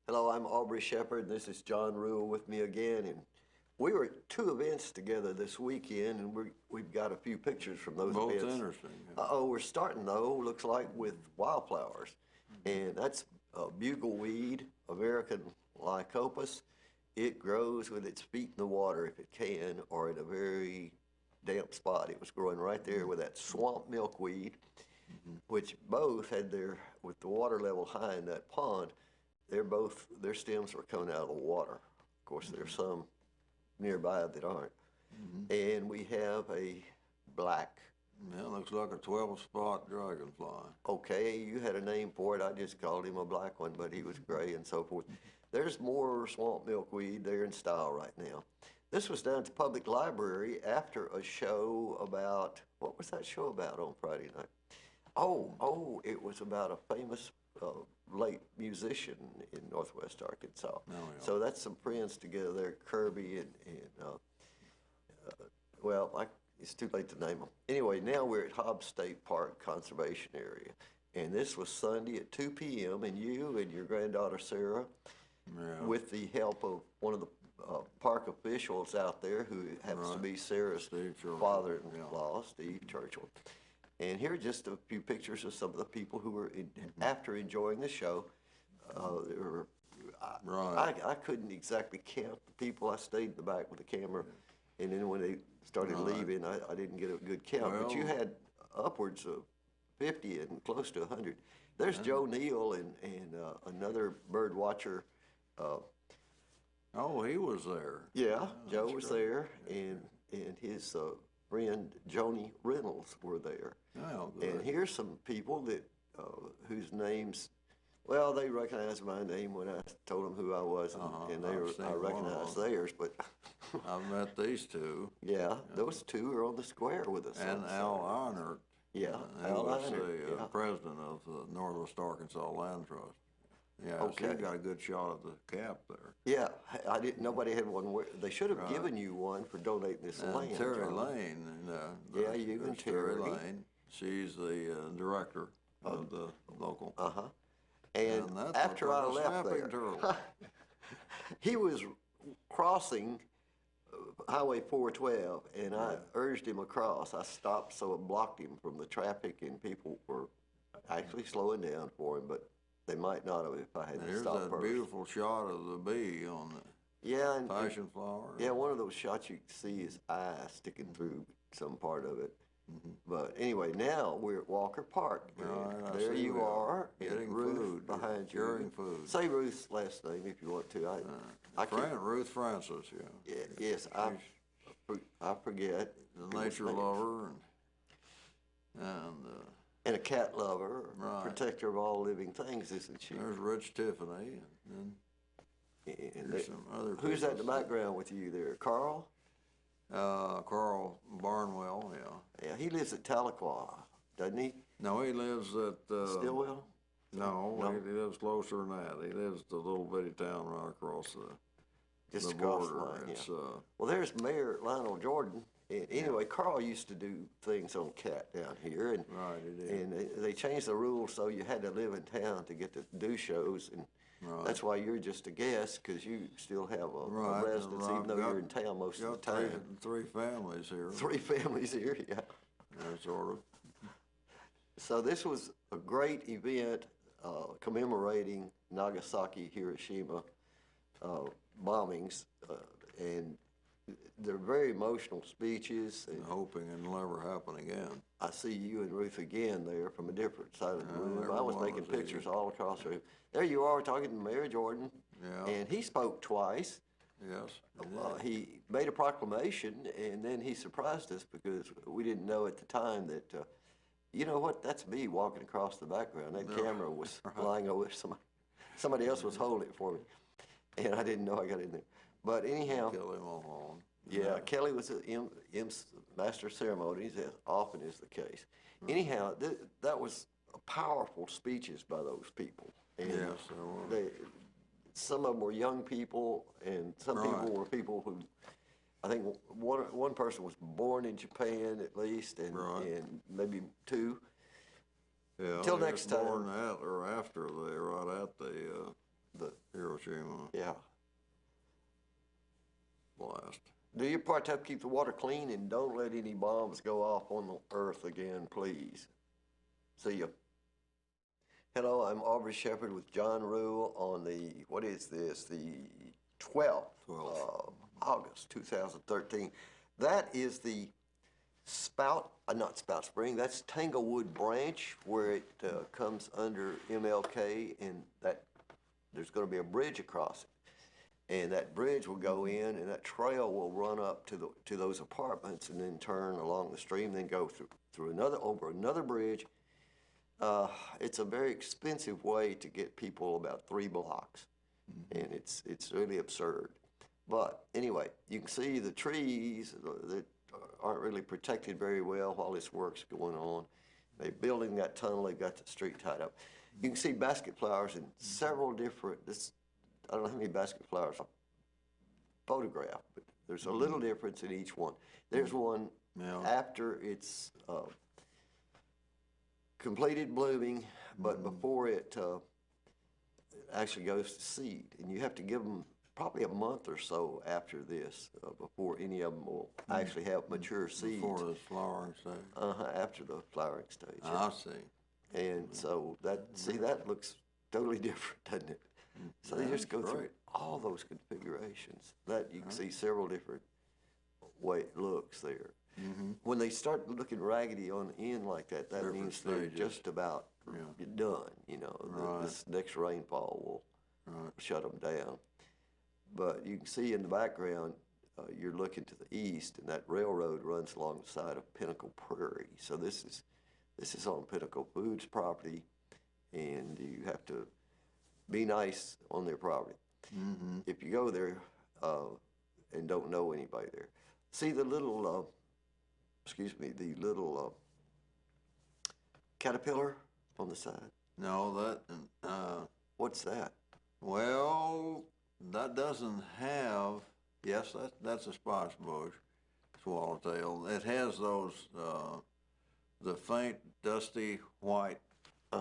Hello, I'm Aubrey Shepherd, and this is John Rule with me again. And we were at two events together this weekend, and we've got a few pictures from those Both events. interesting. We're starting though, looks like, with wildflowers, and that's bugleweed, American lycopus. It grows with its feet in the water if it can, or in a very damp spot. It was growing right there with that swamp milkweed, which both had with the water level high in that pond, their stems were coming out of the water. Of course, there's some nearby that aren't. And we have a black. Yeah, looks like a 12-spot dragonfly. Okay, you had a name for it. I just called him a black one, but he was gray and so forth. There's more swamp milkweed there in style right now. This was down at the public library after a show about, what was that show about on Friday night? It was about a famous late musician in Northwest Arkansas. So that's some friends together there, Kirby and it's too late to name them. Anyway, now we're at Hobbs State Park Conservation Area. And this was Sunday at 2 p.m. and you and your granddaughter Sarah, with the help of one of the park officials out there who happens to be Sarah's father-in-law, Steve Churchill. And here are just a few pictures of some of the people who were after enjoying the show. I couldn't exactly count the people. I stayed in the back with the camera, and then when they started leaving, I didn't get a good count. But you had upwards of 50 and close to 100. There's Joe Neal and another bird watcher. He was there. Yeah, Joe was there, and his friend Joni Reynolds were there. And here's some people that whose names, well, they recognized my name when I told them who I was, and I recognized theirs. But I've met these two. Yeah, those two are on the square with us. And Al Einert. Yeah, Al was the president of the Northwest Arkansas Land Trust. Yeah, okay. So you got a good shot of the cap there. Yeah, I didn't. Nobody had one. They should have given you one for donating this land. Terry Lane. You and Terry Lane. She's the director of the local. And after I left there, he was crossing Highway 412, and I urged him across. I stopped, so it blocked him from the traffic, and people were actually slowing down for him, but they might not have if I hadn't stopped first. There's that beautiful shot of the bee on the passion flower. Yeah, one of those shots you can see his eye sticking through some part of it. But anyway, now we're at Walker Park. There you are, getting Ruth food behind you. Sharing food. Say Ruth's last name if you want to. Ruth Francis, Yes, I forget. The nature lover and a cat lover, protector of all living things, isn't she? There's Rich Tiffany, and there's some other. Who's that in the background with you there? Carl? Carl Barnwell, Yeah, he lives at Tahlequah, doesn't he? No, he lives at Stillwell? No, he lives closer than that. He lives the little bitty town right across the border. Line, well, there's Mayor Lionel Jordan. And anyway, Carl used to do things on Cat down here, and he did. And they changed the rules so you had to live in town to get to do shows, and that's why you're just a guest, because you still have a residence, even though you're in town most of the time. Three families here. 3 families here, yeah. Sort of. So this was a great event commemorating Nagasaki, Hiroshima bombings, and they're very emotional speeches. And hoping it'll never happen again. I see you and Ruth again there from a different side of the room. I was making pictures all across the room. There you are talking to Mayor Jordan, and he spoke twice. Yes. He made a proclamation, and then he surprised us because we didn't know at the time that, you know what, that's me walking across the background. That camera was lying over somebody else was holding it for me, and I didn't know I got in there. But anyhow, Kelly Mulholland. Yeah, Kelly was M's master of ceremonies, as often is the case. Anyhow, that was powerful speeches by those people. And some of them were young people, and some people were people who, I think one person was born in Japan at least, and maybe two. Yeah. Till next time. Born at or after right at the Hiroshima. stream Yeah. blast. Do your part to help keep the water clean, and don't let any bombs go off on the earth again, please. See ya. Hello, I'm Aubrey Shepherd with John Rule on the, what is this, the 12th of August 2013. That is the not Spout Spring, that's Tanglewood Branch, where it comes under MLK, and that there's going to be a bridge across it. And that bridge will go in, and that trail will run up to those apartments, and then turn along the stream, then go through over another bridge. It's a very expensive way to get people about 3 blocks, and it's really absurd. But anyway, you can see the trees that aren't really protected very well while this work's going on. They're building that tunnel. They've got the street tied up. You can see basket flowers in several different. I don't know how many basket flowers I photographed, but there's a little difference in each one. There's one after it's completed blooming, but before it actually goes to seed. And you have to give them probably a month or so after this before any of them will actually have mature seeds. Before the flowering stage? After the flowering stage. I see. And so that looks totally different, doesn't it? So they just go through all those configurations. That you can see several different way it looks there. When they start looking raggedy on the end like that, that means they're just about done. You know, this next rainfall will shut them down. But you can see in the background, you're looking to the east, and that railroad runs along the side of Pinnacle Prairie. So this is on Pinnacle Foods property, and you have to be nice on their property. If you go there and don't know anybody there, see the little, caterpillar on the side? No, What's that? well, that doesn't have, yes, that's a spice bush, swallowtail. It has those, the faint dusty white,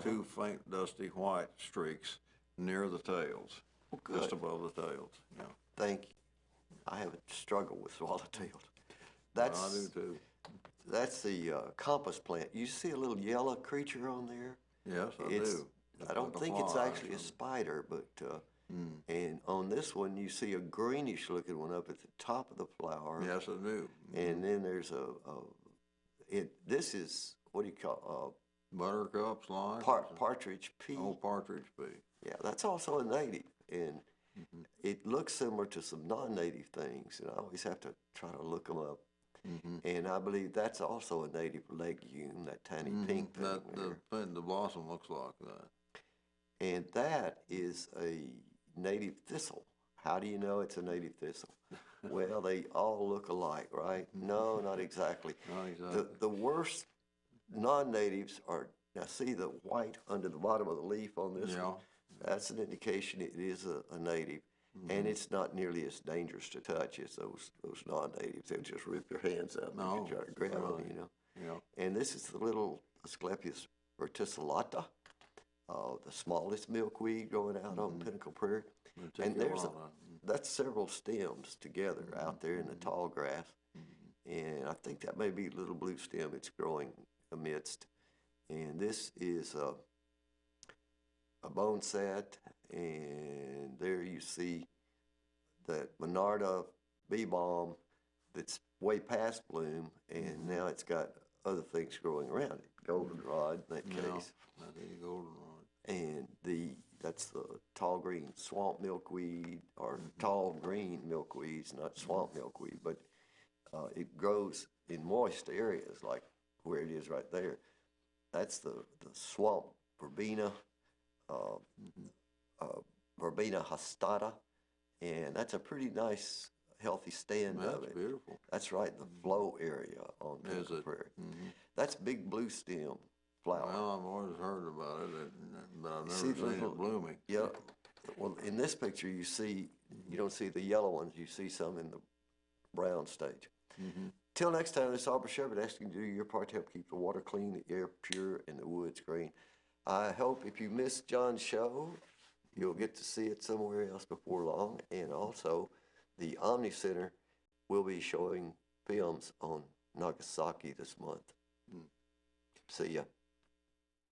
2 faint dusty white streaks near the tails, just above the tails. Yeah. Thank you. I haven't struggled with swallowtails. I do too. That's the compass plant. You see a little yellow creature on there? Yes, I do. I don't think it's actually a spider, but and on this one you see a greenish looking one up at the top of the flower. Yes, I do. And then there's this is, what do you call Buttercup slime? Partridge pea. Oh, partridge pea. Yeah, that's also a native, and it looks similar to some non-native things, and I always have to try to look them up. And I believe that's also a native legume, that tiny pink thing The blossom looks like that. And that is a native thistle. How do you know it's a native thistle? Well, they all look alike, right? No, not exactly. Not exactly. The worst non-natives are, now see the white under the bottom of the leaf on this one? That's an indication it is a native. And it's not nearly as dangerous to touch as those non-natives. They'll just rip your hands up and you try to grab them, you know. Yeah. And this is the little Asclepias verticillata, the smallest milkweed growing out on Pinnacle Prairie. And that's several stems together out there in the tall grass. And I think that may be a little blue stem it's growing amidst. And this is a bone set, and there you see that Monarda bee balm that's way past bloom, and now it's got other things growing around it. Goldenrod in that case. I think goldenrod. And that's the tall green swamp milkweed, or tall green milkweeds, not swamp milkweed, but it grows in moist areas like where it is right there. That's the swamp verbena, Verbena hastata, and that's a pretty nice, healthy stand of it. That's beautiful. That's right in the flow area on Pinnacle Prairie. That's big blue stem flower. Well, I've always heard about it, but I've never seen it blooming. Yeah. Well, in this picture, you don't see the yellow ones. You see some in the brown stage. Till next time, this is Aubrey Shepherd asking you to do your part to help keep the water clean, the air pure, and the woods green. I hope if you missed John's show, you'll get to see it somewhere else before long. And also, the Omni Center will be showing films on Nagasaki this month. See ya.